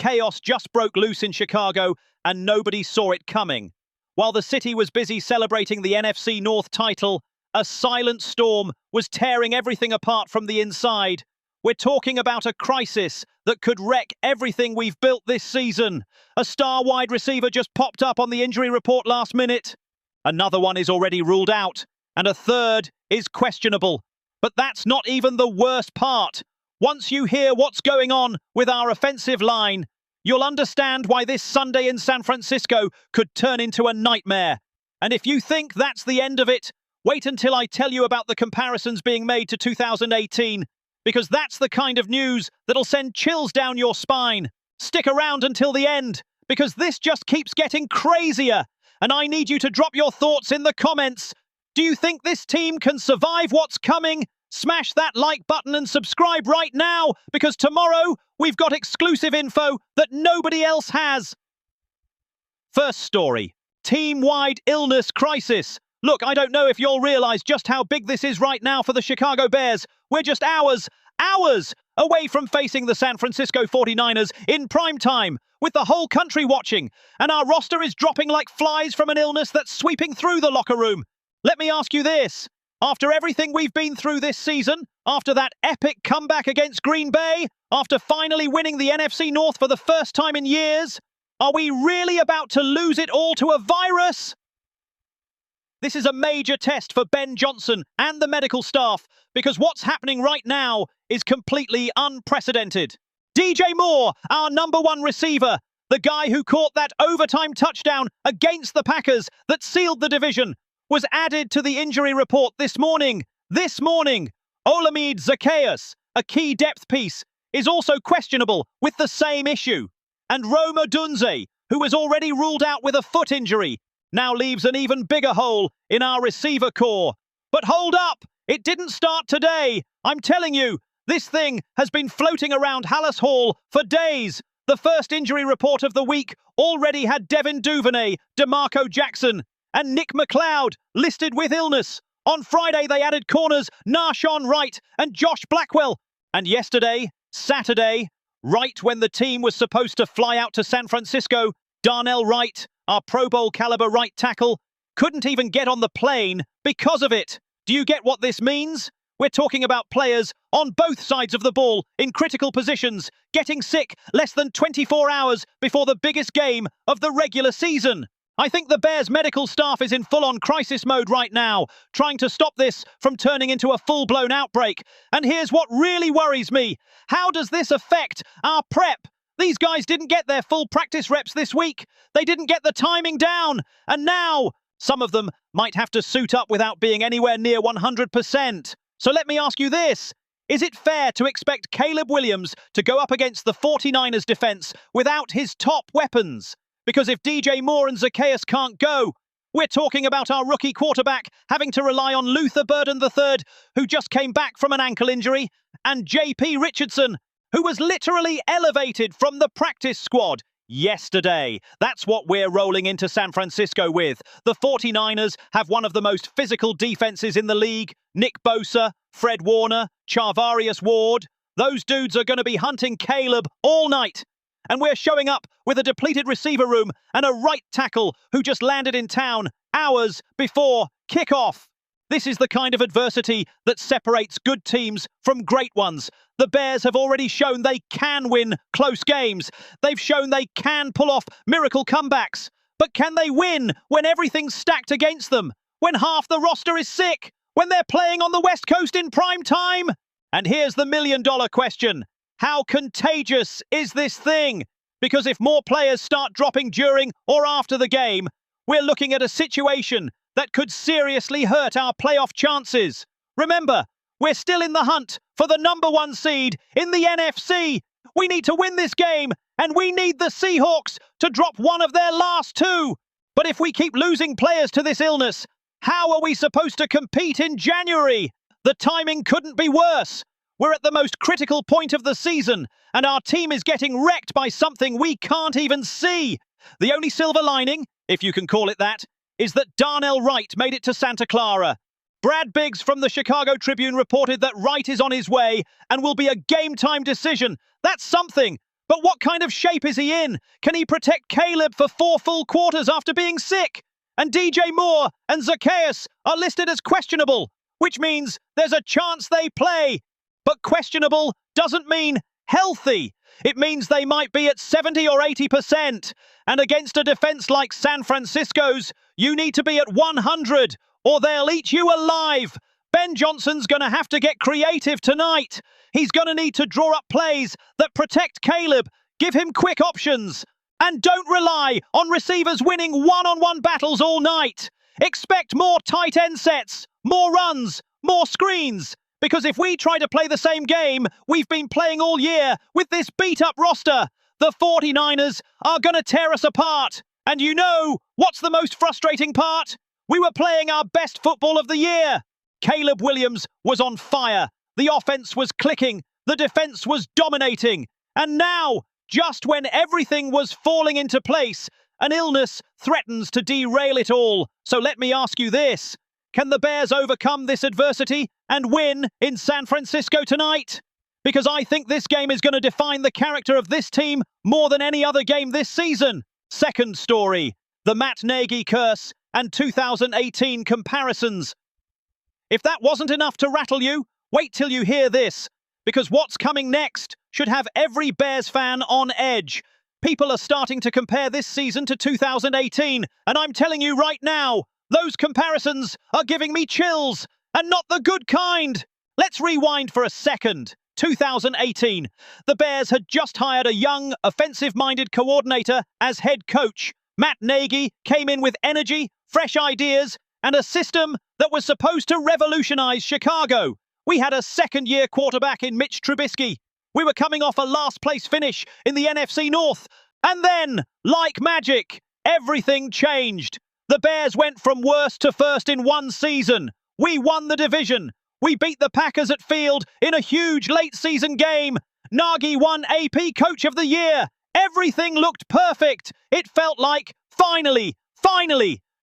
chaos just broke loose in Chicago and nobody saw it coming. While the city was busy celebrating the NFC North title, a silent storm was tearing everything apart from the inside. We're talking about a crisis that could wreck everything we've built this season. A star wide receiver just popped up on the injury report last minute. Another one is already ruled out, and a third is questionable. But that's not even the worst part. Once you hear what's going on with our offensive line, you'll understand why this Sunday in San Francisco could turn into a nightmare. And if you think that's the end of it, wait until I tell you about the comparisons being made to 2018, because that's the kind of news that'll send chills down your spine. Stick around until the end, because this just keeps getting crazier. And I need you to drop your thoughts in the comments. Do you think this team can survive what's coming? Smash that like button and subscribe right now, because tomorrow we've got exclusive info that nobody else has. First story, team-wide illness crisis. Look, I don't know if you'll realize just how big this is right now for the Chicago Bears. We're just hours away from facing the San Francisco 49ers in prime time, with the whole country watching, and our roster is dropping like flies from an illness that's sweeping through the locker room. Let me ask you this. After everything we've been through this season, after that epic comeback against Green Bay, after finally winning the NFC North for the first time in years, are we really about to lose it all to a virus? This is a major test for Ben Johnson and the medical staff, because what's happening right now is completely unprecedented. DJ Moore, our #1 receiver, the guy who caught that overtime touchdown against the Packers that sealed the division, was added to the injury report this morning. Olamide Zaccheaus, a key depth piece, is also questionable with the same issue. And Rome Odunze, who was already ruled out with a foot injury, now leaves an even bigger hole in our receiver core. But hold up, it didn't start today. I'm telling you, this thing has been floating around Hallis Hall for days. The first injury report of the week already had Devin Duvernay, DeMarco Jackson, and Nick McLeod listed with illness. On Friday, they added corners Narshawn Wright and Josh Blackwell. And yesterday, Saturday, right when the team was supposed to fly out to San Francisco, Darnell Wright, our Pro Bowl caliber right tackle, couldn't even get on the plane because of it. Do you get what this means? We're talking about players on both sides of the ball in critical positions, getting sick less than 24 hours before the biggest game of the regular season. I think the Bears medical staff is in full-on crisis mode right now, trying to stop this from turning into a full-blown outbreak. And here's what really worries me. How does this affect our prep? These guys didn't get their full practice reps this week. They didn't get the timing down. And now, some of them might have to suit up without being anywhere near 100%. So let me ask you this. Is it fair to expect Caleb Williams to go up against the 49ers defense without his top weapons? Because if DJ Moore and Zaccheaus can't go, we're talking about our rookie quarterback having to rely on Luther Burden III, who just came back from an ankle injury, and JP Richardson, who was literally elevated from the practice squad yesterday. That's what we're rolling into San Francisco with. The 49ers have one of the most physical defenses in the league. Nick Bosa, Fred Warner, Charvarius Ward. Those dudes are going to be hunting Caleb all night. And we're showing up with a depleted receiver room and a right tackle who just landed in town hours before kickoff. This is the kind of adversity that separates good teams from great ones. The Bears have already shown they can win close games. They've shown they can pull off miracle comebacks. But can they win when everything's stacked against them? When half the roster is sick? When they're playing on the West Coast in prime time? And here's the million-dollar question. How contagious is this thing? Because if more players start dropping during or after the game, we're looking at a situation that could seriously hurt our playoff chances. Remember, we're still in the hunt for the #1 seed in the NFC. We need to win this game, and we need the Seahawks to drop one of their last two. But if we keep losing players to this illness, how are we supposed to compete in January? The timing couldn't be worse. We're at the most critical point of the season, and our team is getting wrecked by something we can't even see. The only silver lining, if you can call it that, is that Darnell Wright made it to Santa Clara. Brad Biggs from the Chicago Tribune reported that Wright is on his way and will be a game-time decision. That's something. But what kind of shape is he in? Can he protect Caleb for 4 full quarters after being sick? And DJ Moore and Zacchaeus are listed as questionable, which means there's a chance they play. But questionable doesn't mean healthy. It means they might be at 70 or 80%. And against a defense like San Francisco's, you need to be at 100 or they'll eat you alive. Ben Johnson's going to have to get creative tonight. He's going to need to draw up plays that protect Caleb, give him quick options, and don't rely on receivers winning one-on-one battles all night. Expect more tight end sets, more runs, more screens. Because if we try to play the same game we've been playing all year with this beat-up roster, the 49ers are going to tear us apart. And you know what's the most frustrating part? We were playing our best football of the year. Caleb Williams was on fire. The offense was clicking. The defense was dominating. And now, just when everything was falling into place, an illness threatens to derail it all. So let me ask you this. Can the Bears overcome this adversity and win in San Francisco tonight? Because I think this game is going to define the character of this team more than any other game this season. Second story, the Matt Nagy curse and 2018 comparisons. If that wasn't enough to rattle you, wait till you hear this. Because what's coming next should have every Bears fan on edge. People are starting to compare this season to 2018, and I'm telling you right now, those comparisons are giving me chills, and not the good kind. Let's rewind for a second. 2018. The Bears had just hired a young, offensive-minded coordinator as head coach. Matt Nagy came in with energy, fresh ideas, and a system that was supposed to revolutionize Chicago. We had a second-year quarterback in Mitch Trubisky. We were coming off a last-place finish in the NFC North. And then, like magic, everything changed. The Bears went from worst to first in one season. We won the division. We beat the Packers at Field in a huge late-season game. Nagy won AP Coach of the Year. Everything looked perfect. It felt like, finally,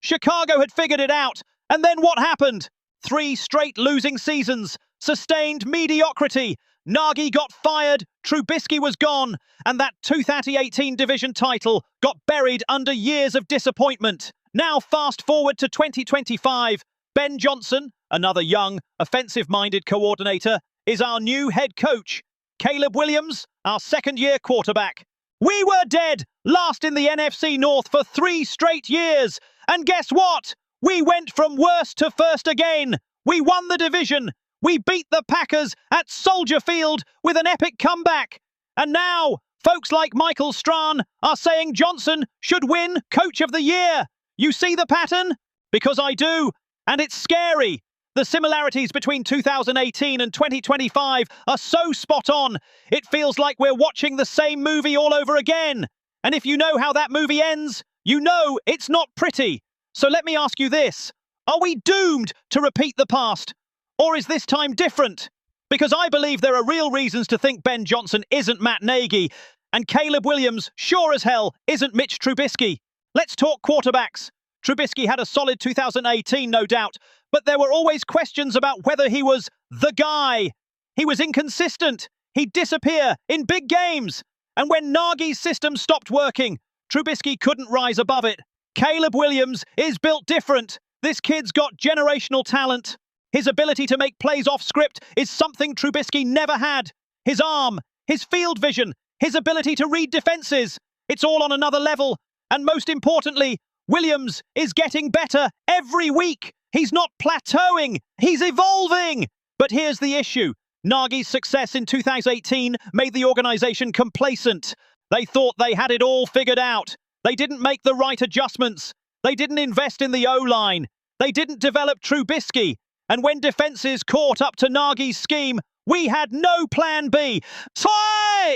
Chicago had figured it out. And then what happened? 3 straight losing seasons. Sustained mediocrity. Nagy got fired, Trubisky was gone, and that 2018 division title got buried under years of disappointment. Now fast forward to 2025. Ben Johnson, another young, offensive-minded coordinator, is our new head coach. Caleb Williams, our second-year quarterback. We were dead, last in the NFC North for 3 straight years. And guess what? We went from worst to first again. We won the division. We beat the Packers at Soldier Field with an epic comeback. And now, folks like Michael Strahan are saying Johnson should win Coach of the Year. You see the pattern? Because I do. And it's scary. The similarities between 2018 and 2025 are so spot on. It feels like we're watching the same movie all over again. And if you know how that movie ends, you know it's not pretty. So let me ask you this. Are we doomed to repeat the past? Or is this time different? Because I believe there are real reasons to think Ben Johnson isn't Matt Nagy, and Caleb Williams, sure as hell, isn't Mitch Trubisky. Let's talk quarterbacks. Trubisky had a solid 2018, no doubt, but there were always questions about whether he was the guy. He was inconsistent. He'd disappear in big games. And when Nagy's system stopped working, Trubisky couldn't rise above it. Caleb Williams is built different. This kid's got generational talent. His ability to make plays off script is something Trubisky never had. His arm, his field vision, his ability to read defenses. It's all on another level. And most importantly, Williams is getting better every week. He's not plateauing. He's evolving. But here's the issue. Nagy's success in 2018 made the organization complacent. They thought they had it all figured out. They didn't make the right adjustments. They didn't invest in the O-line. They didn't develop Trubisky. And when defenses caught up to Nagy's scheme, we had no plan B. So,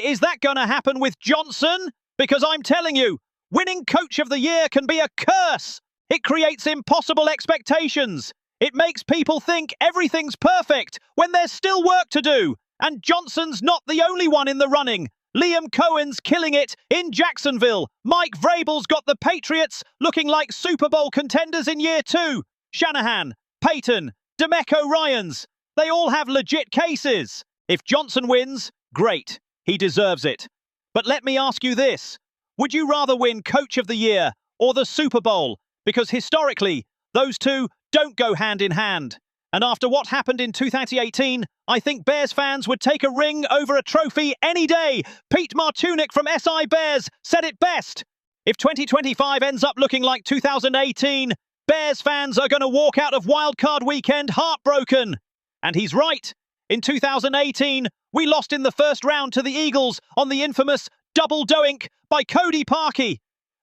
is that going to happen with Johnson? Because I'm telling you, winning Coach of the Year can be a curse. It creates impossible expectations. It makes people think everything's perfect when there's still work to do. And Johnson's not the only one in the running. Liam Cohen's killing it in Jacksonville. Mike Vrabel's got the Patriots looking like Super Bowl contenders in year 2. Shanahan, Peyton, DeMeco Ryans, they all have legit cases. If Johnson wins, great. He deserves it. But let me ask you this. Would you rather win Coach of the Year or the Super Bowl? Because historically, those two don't go hand in hand. And after what happened in 2018, I think Bears fans would take a ring over a trophy any day. Pete Martunik from SI Bears said it best. If 2025 ends up looking like 2018, Bears fans are going to walk out of wildcard weekend heartbroken. And he's right. In 2018, we lost in the first round to the Eagles on the infamous double doink by Cody Parkey.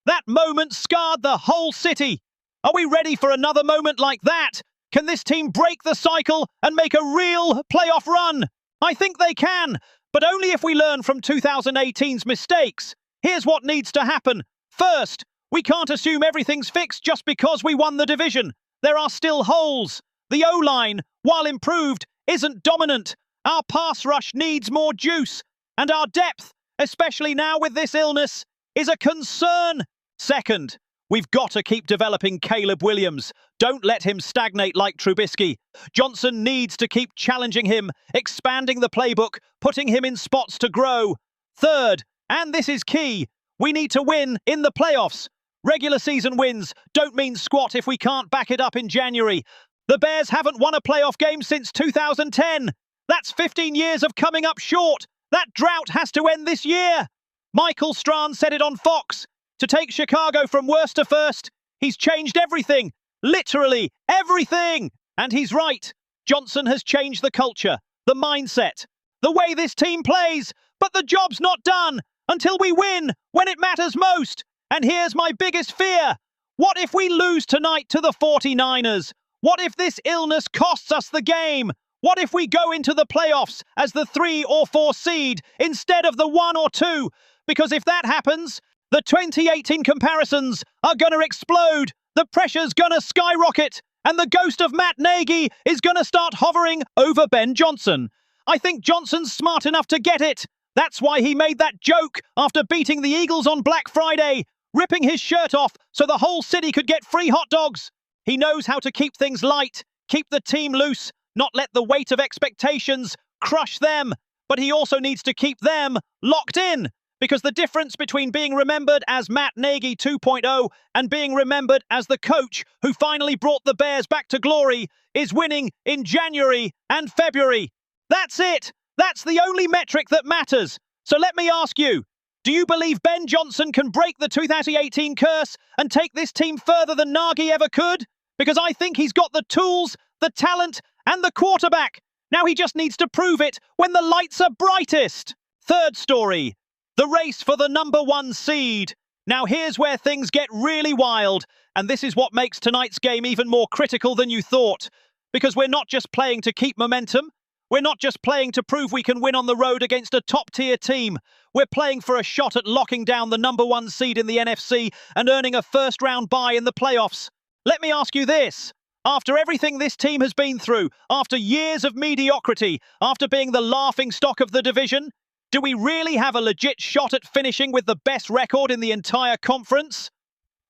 That moment scarred the whole city. Are we ready for another moment like that? Can this team break the cycle and make a real playoff run? I think they can, but only if we learn from 2018's mistakes. Here's what needs to happen. First, we can't assume everything's fixed just because we won the division. There are still holes. The O-line, while improved, isn't dominant. Our pass rush needs more juice. And our depth, especially now with this illness, is a concern. Second, we've got to keep developing Caleb Williams. Don't let him stagnate like Trubisky. Johnson needs to keep challenging him, expanding the playbook, putting him in spots to grow. Third, and this is key, we need to win in the playoffs. Regular season wins don't mean squat if we can't back it up in January. The Bears haven't won a playoff game since 2010. That's 15 years of coming up short. That drought has to end this year. Michael Strahan said it on Fox. To take Chicago from worst to first, he's changed everything. Literally everything. And he's right. Johnson has changed the culture, the mindset, the way this team plays. But the job's not done until we win when it matters most. And here's my biggest fear. What if we lose tonight to the 49ers? What if this illness costs us the game? What if we go into the playoffs as the 3 or 4 seed instead of the 1 or 2? Because if that happens, the 2018 comparisons are going to explode. The pressure's going to skyrocket. And the ghost of Matt Nagy is going to start hovering over Ben Johnson. I think Johnson's smart enough to get it. That's why he made that joke after beating the Eagles on Black Friday, ripping his shirt off so the whole city could get free hot dogs. He knows how to keep things light, keep the team loose, not let the weight of expectations crush them. But he also needs to keep them locked in. Because the difference between being remembered as Matt Nagy 2.0 and being remembered as the coach who finally brought the Bears back to glory is winning in January and February. That's it. That's the only metric that matters. So let me ask you, do you believe Ben Johnson can break the 2018 curse and take this team further than Nagy ever could? Because I think he's got the tools, the talent, and the quarterback. Now he just needs to prove it when the lights are brightest. Third story, the race for the number 1 seed. Now here's where things get really wild, and this is what makes tonight's game even more critical than you thought. Because we're not just playing to keep momentum, we're not just playing to prove we can win on the road against a top-tier team. We're playing for a shot at locking down the number 1 seed in the NFC and earning a first-round bye in the playoffs. Let me ask you this. After everything this team has been through, after years of mediocrity, after being the laughingstock of the division, do we really have a legit shot at finishing with the best record in the entire conference?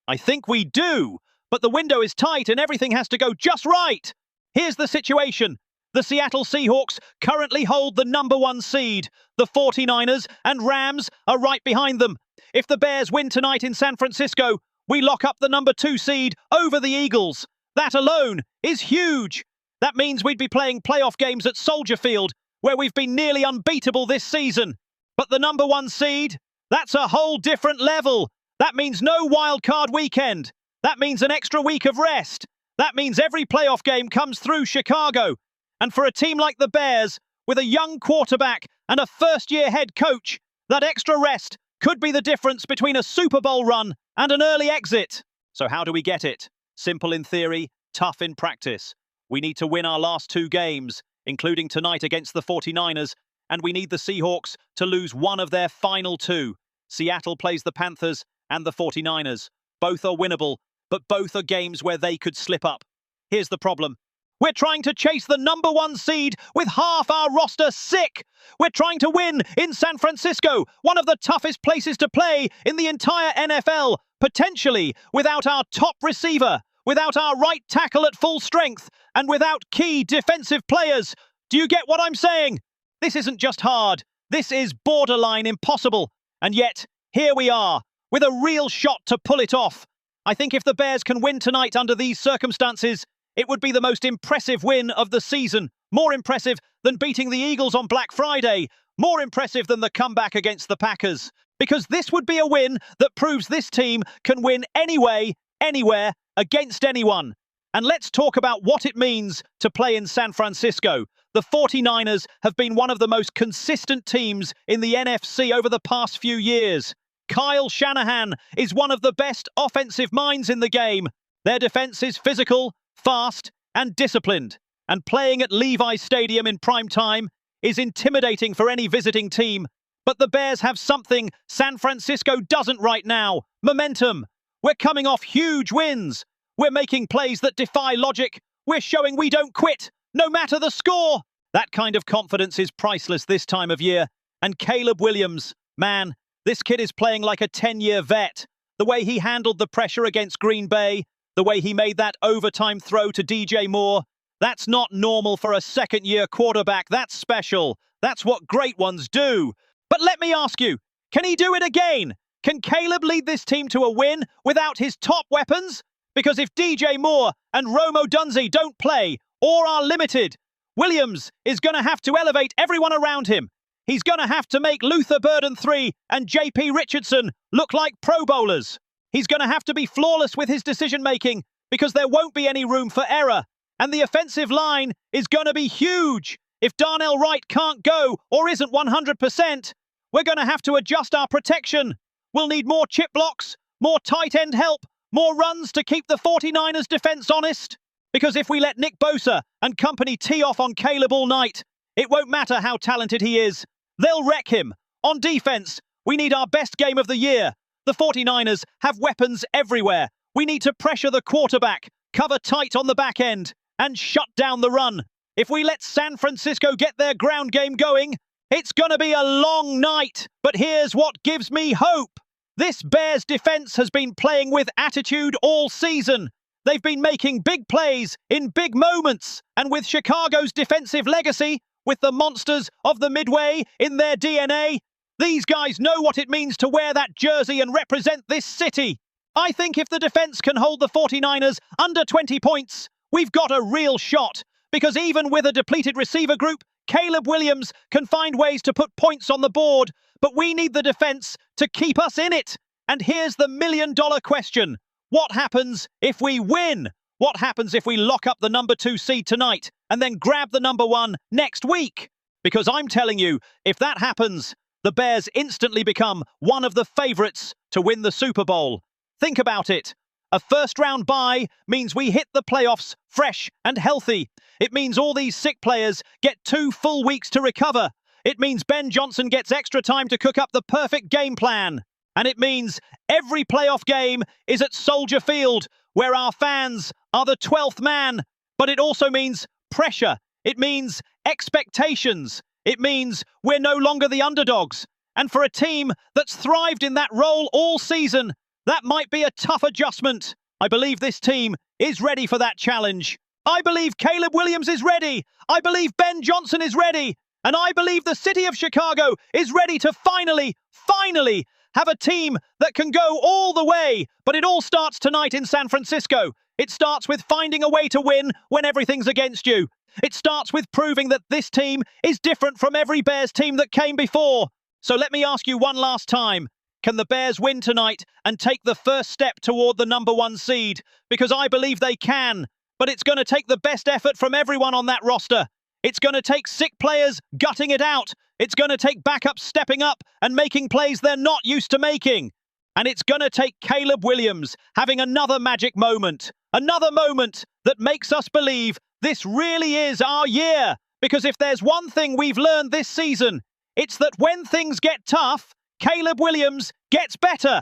I think we do, but the window is tight and everything has to go just right. Here's the situation. The Seattle Seahawks currently hold the number 1 seed. The 49ers and Rams are right behind them. If the Bears win tonight in San Francisco, we lock up the number 2 seed over the Eagles. That alone is huge. That means we'd be playing playoff games at Soldier Field, where we've been nearly unbeatable this season. But the number 1 seed, that's a whole different level. That means no wild card weekend. That means an extra week of rest. That means every playoff game comes through Chicago. And for a team like the Bears, with a young quarterback and a first-year head coach, that extra rest could be the difference between a Super Bowl run and an early exit. So how do we get it? Simple in theory, tough in practice. We need to win our last 2 games, including tonight against the 49ers, and we need the Seahawks to lose one of their final 2. Seattle plays the Panthers and the 49ers. Both are winnable, but both are games where they could slip up. Here's the problem. We're trying to chase the number 1 seed with half our roster sick. We're trying to win in San Francisco, one of the toughest places to play in the entire NFL, potentially without our top receiver, without our right tackle at full strength, and without key defensive players. Do you get what I'm saying? This isn't just hard. This is borderline impossible. And yet, here we are, with a real shot to pull it off. I think if the Bears can win tonight under these circumstances, it would be the most impressive win of the season. More impressive than beating the Eagles on Black Friday. More impressive than the comeback against the Packers. Because this would be a win that proves this team can win anyway, anywhere, against anyone. And let's talk about what it means to play in San Francisco. The 49ers have been one of the most consistent teams in the NFC over the past few years. Kyle Shanahan is one of the best offensive minds in the game. Their defense is physical, fast, and disciplined. And playing at Levi's Stadium in prime time is intimidating for any visiting team. But the Bears have something San Francisco doesn't right now: momentum. We're coming off huge wins. We're making plays that defy logic. We're showing we don't quit, no matter the score. That kind of confidence is priceless this time of year. And Caleb Williams, man, this kid is playing like a 10-year vet. The way he handled the pressure against Green Bay, the way he made that overtime throw to DJ Moore, that's not normal for a second-year quarterback. That's special. That's what great ones do. But let me ask you, can he do it again? Can Caleb lead this team to a win without his top weapons? Because if DJ Moore and Rome Odunze don't play or are limited, Williams is going to have to elevate everyone around him. He's going to have to make Luther Burden III and JP Richardson look like Pro Bowlers. He's going to have to be flawless with his decision-making because there won't be any room for error. And the offensive line is going to be huge. If Darnell Wright can't go or isn't 100%, we're going to have to adjust our protection. We'll need more chip blocks, more tight end help, more runs to keep the 49ers defense honest. Because if we let Nick Bosa and company tee off on Caleb all night, it won't matter how talented he is. They'll wreck him. On defense, we need our best game of the year. The 49ers have weapons everywhere. We need to pressure the quarterback, cover tight on the back end, and shut down the run. If we let San Francisco get their ground game going, it's going to be a long night. But here's what gives me hope. This Bears defense has been playing with attitude all season. They've been making big plays in big moments. And with Chicago's defensive legacy, with the monsters of the Midway in their DNA, these guys know what it means to wear that jersey and represent this city. I think if the defense can hold the 49ers under 20 points, we've got a real shot. Because even with a depleted receiver group, Caleb Williams can find ways to put points on the board. But we need the defense to keep us in it. And here's the million-dollar question. What happens if we win? What happens if we lock up the number 2 seed tonight and then grab the number 1 next week? Because I'm telling you, if that happens, the Bears instantly become one of the favorites to win the Super Bowl. Think about it. A first-round bye means we hit the playoffs fresh and healthy. It means all these sick players get 2 full weeks to recover. It means Ben Johnson gets extra time to cook up the perfect game plan. And it means every playoff game is at Soldier Field, where our fans are the 12th man. But it also means pressure. It means expectations. It means we're no longer the underdogs. And for a team that's thrived in that role all season, that might be a tough adjustment. I believe this team is ready for that challenge. I believe Caleb Williams is ready. I believe Ben Johnson is ready. And I believe the city of Chicago is ready to finally have a team that can go all the way. But it all starts tonight in San Francisco. It starts with finding a way to win when everything's against you. It starts with proving that this team is different from every Bears team that came before. So let me ask you one last time. Can the Bears win tonight and take the first step toward the number 1 seed? Because I believe they can. But it's going to take the best effort from everyone on that roster. It's going to take sick players gutting it out. It's going to take backups stepping up and making plays they're not used to making. And it's going to take Caleb Williams having another magic moment. Another moment that makes us believe this really is our year. Because if there's one thing we've learned this season, it's that when things get tough, Caleb Williams gets better.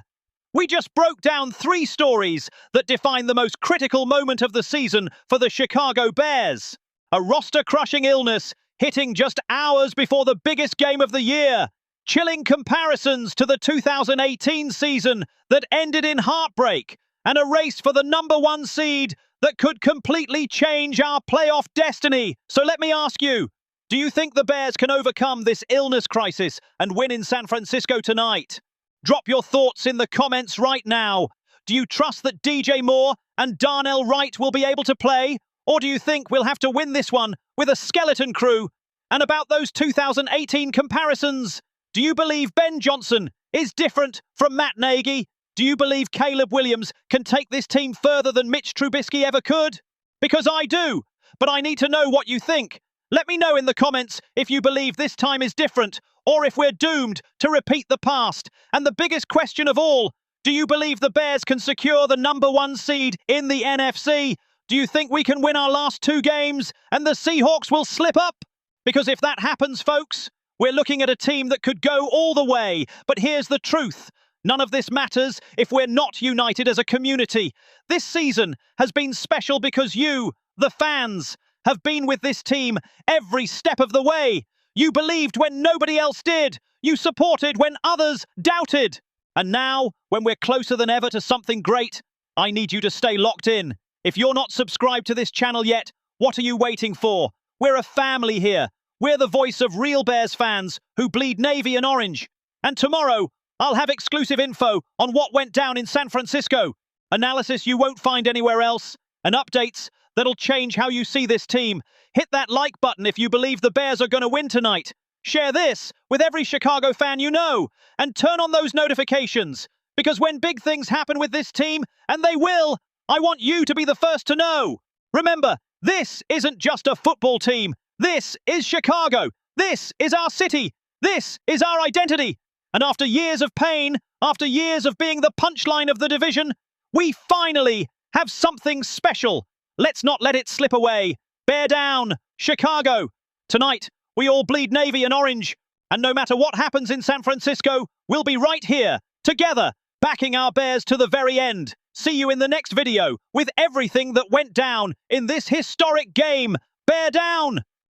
We just broke down 3 stories that define the most critical moment of the season for the Chicago Bears. A roster-crushing illness hitting just hours before the biggest game of the year. Chilling comparisons to the 2018 season that ended in heartbreak. And a race for the number 1 seed that could completely change our playoff destiny. So let me ask you, do you think the Bears can overcome this illness crisis and win in San Francisco tonight? Drop your thoughts in the comments right now. Do you trust that DJ Moore and Darnell Wright will be able to play? Or do you think we'll have to win this one with a skeleton crew? And about those 2018 comparisons, do you believe Ben Johnson is different from Matt Nagy? Do you believe Caleb Williams can take this team further than Mitch Trubisky ever could? Because I do, but I need to know what you think. Let me know in the comments if you believe this time is different, or if we're doomed to repeat the past. And the biggest question of all, do you believe the Bears can secure the #1 seed in the NFC? Do you think we can win our last 2 games and the Seahawks will slip up? Because if that happens, folks, we're looking at a team that could go all the way. But here's the truth. None of this matters if we're not united as a community. This season has been special because you, the fans, have been with this team every step of the way. You believed when nobody else did. You supported when others doubted. And now, when we're closer than ever to something great, I need you to stay locked in. If you're not subscribed to this channel yet, what are you waiting for? We're a family here. We're the voice of real Bears fans who bleed navy and orange. And tomorrow, I'll have exclusive info on what went down in San Francisco. Analysis you won't find anywhere else. And updates that'll change how you see this team. Hit that like button if you believe the Bears are going to win tonight. Share this with every Chicago fan you know. And turn on those notifications. Because when big things happen with this team, and they will, I want you to be the first to know. Remember, this isn't just a football team. This is Chicago. This is our city. This is our identity. And after years of pain, after years of being the punchline of the division, we finally have something special. Let's not let it slip away. Bear down, Chicago. Tonight, we all bleed navy and orange. And no matter what happens in San Francisco, we'll be right here, together, backing our Bears to the very end. See you in the next video with everything that went down in this historic game. Bear down!